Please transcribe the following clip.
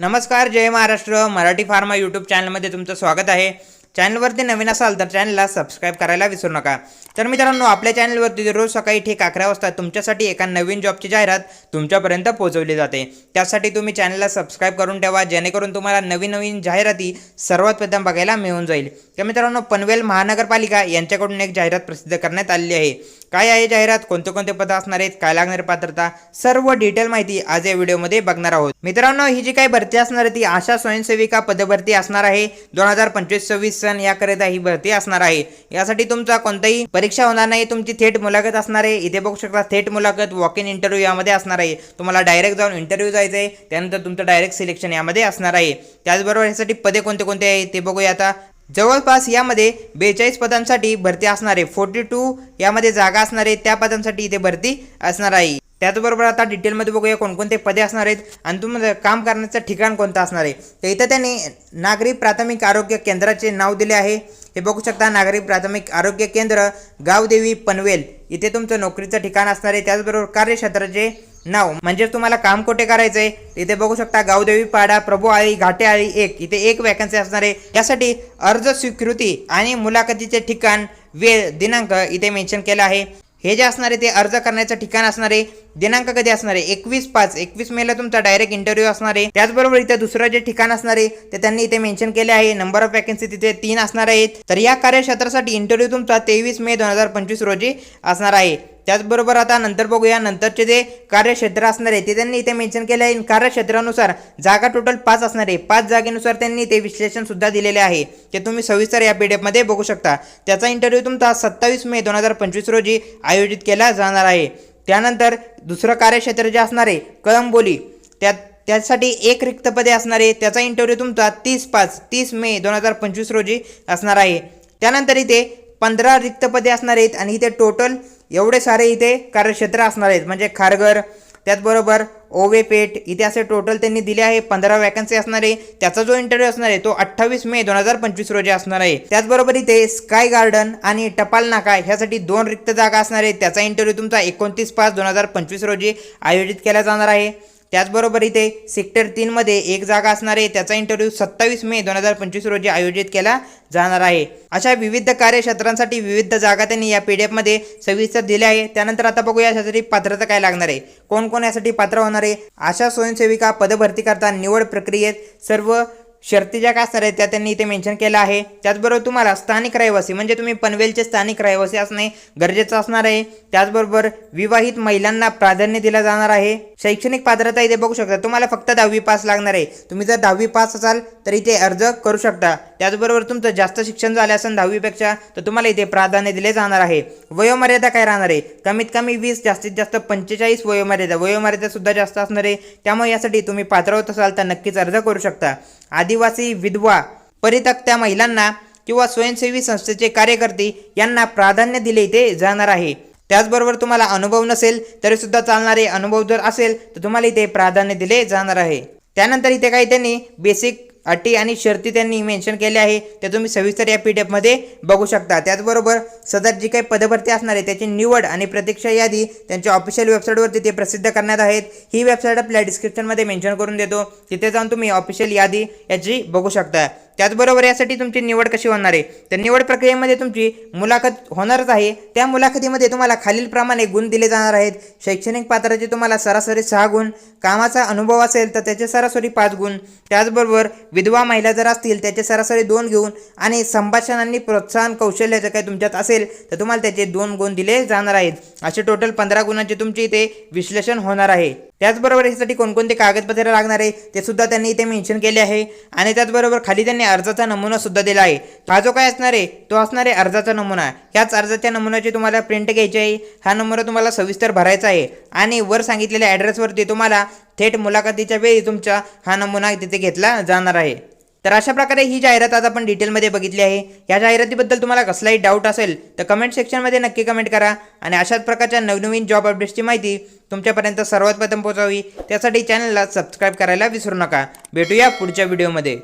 नमस्कार, जय Maharashtra. Marathi pharma YouTube चॅनलमध्ये तुमचं स्वागत आहे. चॅनलवरती नवीन असाल तर चॅनलला सबस्क्राईब करायला विसरू नका. तर मित्रांनो, आपल्या चॅनलवरती रोज सकाळी ठीक 11 वाजता तुमच्यासाठी एका नवीन जॉबची जाहिरात तुमच्यापर्यंत पोहोचवली जाते. त्यासाठी तुम्ही चॅनलला सबस्क्राईब करून ठेवा, जेणेकरून तुम्हाला नवीन नवीन जाहिराती सर्वात प्रथम बघायला मिळून जाईल. तर मित्रांनो, पनवेल महानगरपालिका यांच्याकडून एक जाहिरात प्रसिद्ध करण्यात आलेली आहे. काय आहे जाहिरात, कोणते कोणते पद असणार आहेत, काय लागणारी पात्रता, सर्व डिटेल माहिती आज या व्हिडिओमध्ये बघणार आहोत. मित्रांनो, ही जी काही भरती असणार आहे ती आशा स्वयंसेविका पदभरती असणार आहे. 2025-26 सन याकरिता ही भरती असणार आहे. यासाठी तुमचा कोणताही परीक्षा होणार नाही, तुमची थेट मुलाखत असणार आहे. इथे बघू शकता थेट मुलाखत, वॉक इन इंटरव्ह्यू यामध्ये असणार आहे. तुम्हाला डायरेक्ट जाऊन इंटरव्ह्यू जायचं आहे, त्यानंतर तुमचं डायरेक्ट सिलेक्शन यामध्ये असणार आहे. त्याचबरोबर यासाठी पदे कोणते कोणते आहे ते बघूया. आता जवळपास यामध्ये 42 पदांसाठी भरती असणार आहे. 42 यामध्ये जागा असणार आहे, त्या पदांसाठी इथे भरती असणार आहे. त्याचबरोबर आता डिटेलमध्ये बघूया कोणकोणते पदे असणार आहेत आणि तुम्हाला काम करण्याचं ठिकाण कोणतं असणार आहे. तर इथं त्यांनी नागरी प्राथमिक आरोग्य केंद्राचे नाव दिले आहे. हे बघू शकता, नागरी प्राथमिक आरोग्य केंद्र गावदेवी पनवेल इथे तुमचं नोकरीचं ठिकाण असणार आहे. त्याचबरोबर कार्यक्षेत्राचे नाव म्हणजे तुम्हाला काम कुठे करायचंय इथे बघू शकता, गावदेवी पाडा, प्रभू आळी, घाटे आळी 1 इथे एक वॅकन्सी असणार आहे. यासाठी अर्ज स्वीकृती आणि मुलाखतीचे ठिकाण, वेळ, दिनांक इथे मेन्शन केला आहे. हे जे असणार आहे ते अर्ज करण्याचं ठिकाण असणार आहे. दिनांक कधी असणार आहे 21 मेला तुमचा डायरेक्ट इंटरव्ह्यू असणार आहे. त्याचबरोबर इथे दुसरं जे ठिकाण असणार आहे ते त्यांनी इथे मेन्शन केले आहे. नंबर ऑफ वॅकन्सी तिथे 3 असणार आहेत. तर या कार्यक्षेत्रासाठी इंटरव्ह्यू तुमचा 23 मे 2025 रोजी असणार आहे. त्याचबरोबर आता नंतर बघूया, नंतरचे जे कार्यक्षेत्र असणार आहे ते त्यांनी इथे मेन्शन केले आहे. कार्यक्षेत्रानुसार जागा टोटल 5 असणार आहे. 5 जागेनुसार त्यांनी ते विश्लेषण सुद्धा दिलेले आहे. ते तुम्ही सविस्तर या PDF मध्ये बघू शकता. त्याचा इंटरव्ह्यू तुमचा 27 मे 2025 रोजी आयोजित केला जाणार आहे. त्यानंतर दुसरं कार्यक्षेत्र जे असणार आहे कळंबोली, त्यासाठी एक रिक्त पदे असणार आहे. त्याचा इंटरव्ह्यू तुमचा 30 मे 2025 रोजी असणार आहे. त्यानंतर इथे 15 रिक्त पदे असणार आहेत आणि इथे टोटल एवढे सारे इथे कार्यक्षेत्र असणार आहेत, म्हणजे खारघर, त्याचबरोबर ओवेपेठ इथे असे टोटल त्यांनी दिले आहे. 15 वॅकन्सी असणार आहे. त्याचा जो इंटरव्ह्यू असणार आहे तो 28 मे 2025 रोजी असणार आहे. त्याचबरोबर इथे स्काय गार्डन आणि टपाल नाका ह्यासाठी 2 रिक्त जागा असणार आहेत. त्याचा इंटरव्ह्यू तुमचा 29/5/2025 रोजी आयोजित केला जाणार आहे. त्याचबरोबर इथे सेक्टर 3 मध्ये एक जागा असणार आहे. त्याचा इंटरव्ह्यू 27 मे 2025 रोजी आयोजित केला जाणार आहे. अशा विविध कार्यक्षेत्रांसाठी विविध जागा त्यांनी या PDF मध्ये सविस्तर दिल्या आहे. त्यानंतर आता बघूया यासाठी पात्रता काय लागणार आहे, कोण कोण यासाठी पात्र होणार आहे. आशा स्वयंसेविका पदभरती करता निवड प्रक्रियेत सर्व शर्ती ज्या काय असणार आहेत त्या त्यांनी इथे मेन्शन केला आहे. त्याचबरोबर तुम्हाला स्थानिक रहिवासी म्हणजे तुम्ही पनवेलचे स्थानिक रहिवासी असणे गरजेचं असणार आहे. त्याचबरोबर विवाहित महिलांना प्राधान्य दिलं जाणार आहे. शैक्षणिक पात्रता इथे बघू शकता, तुम्हाला फक्त 10वी पास लागणार आहे. तुम्ही जर 10वी पास असाल तर इथे अर्ज करू शकता. त्याचबरोबर तुमचं जास्त शिक्षण झाले असेल 10वी पेक्षा तर तुम्हाला इथे प्राधान्य दिले जाणार आहे. वयोमर्यादा काय राहणार आहे, कमीत कमी 20 जास्तीत जास्त 45 वयोमर्यादा सुद्धा जास्त असणार आहे. त्यामुळे यासाठी तुम्ही पात्र होत असाल तर नक्कीच अर्ज करू शकता. आदिवासी, विधवा, परित्यक्त्या महिलांना किंवा स्वयंसेवी संस्थेचे कार्यकर्ते यांना प्राधान्य दिले इथे जाणार आहे. त्याचबरोबर तुम्हाला अनुभव नसेल तरी सुद्धा चालणार आहे. अनुभव जर असेल तर तुम्हाला इथे प्राधान्य दिले जाणार आहे. त्यानंतर इथे काही त्यांनी बेसिक अटी आणि शर्ती त्यांनी मेन्शन केले आहे, ते तुम्ही सविस्तर या PDF मध्ये बघू शकता. त्याचबरोबर सदर जी काही पदभरती असणार आहे त्याची निवड आणि प्रतीक्षा यादी त्यांच्या ऑफिशियल वेबसाईटवरती ते प्रसिद्ध करण्यात आहेत. ही वेबसाईट आपल्या डिस्क्रिप्शनमध्ये मेन्शन करून देतो, तिथे जाऊन तुम्ही ऑफिशियल यादी याची बघू शकता. त्याचबरोबर यासाठी तुमची निवड कशी होणार आहे, तर निवड प्रक्रियेमध्ये तुमची मुलाखत होणारच आहे. त्या मुलाखतीमध्ये तुम्हाला खालीलप्रमाणे गुण दिले जाणार आहेत. शैक्षणिक पात्रतेचे तुम्हाला सरासरी 6 गुण, कामाचा अनुभव असेल तर त्याचे सरासरी 5 गुण, त्याचबरोबर विधवा महिला जर असतील त्याचे सरासरी 2 घेऊन आणि संभाषण आणि प्रोत्साहन कौशल्य जर काही तुमच्यात असेल तर तुम्हाला त्याचे 2 गुण दिले जाणार आहेत. असे टोटल 15 गुणांचे तुमचे इथे विश्लेषण होणार आहे. त्याचबरोबर यासाठी कोणकोणते कागदपत्रे लागणार आहे ते सुद्धा त्यांनी इथे मेन्शन केले आहे. आणि त्याचबरोबर खाली त्यांनी अर्जाचा नमुना सुद्धा दिला आहे. हा जो काय असणार आहे तो असणार आहे अर्जाचा नमुना. ह्याच अर्जाच्या नमुन्याची तुम्हाला प्रिंट घ्यायची आहे. हा नमुना तुम्हाला सविस्तर भरायचा आहे आणि वर सांगितलेल्या ॲड्रेसवरती तुम्हाला थेट मुलाखतीच्या वेळी तुमचा हा नमुना तिथे घेतला जाणार आहे. तर अशा प्रकारे ही जाहिरात आज आपण डिटेलमध्ये बघितली आहे. या जाहिरातीबद्दल तुम्हाला कसलाही डाऊट असेल तर कमेंट सेक्शनमध्ये नक्की कमेंट करा आणि अशाच प्रकारच्या नवनवीन जॉब अपडेट्सची माहिती तुमच्यापर्यंत सर्वात प्रथम पोहोचावी त्यासाठी चॅनलला सबस्क्राईब करायला विसरू नका. भेटूया पुढच्या व्हिडिओमध्ये.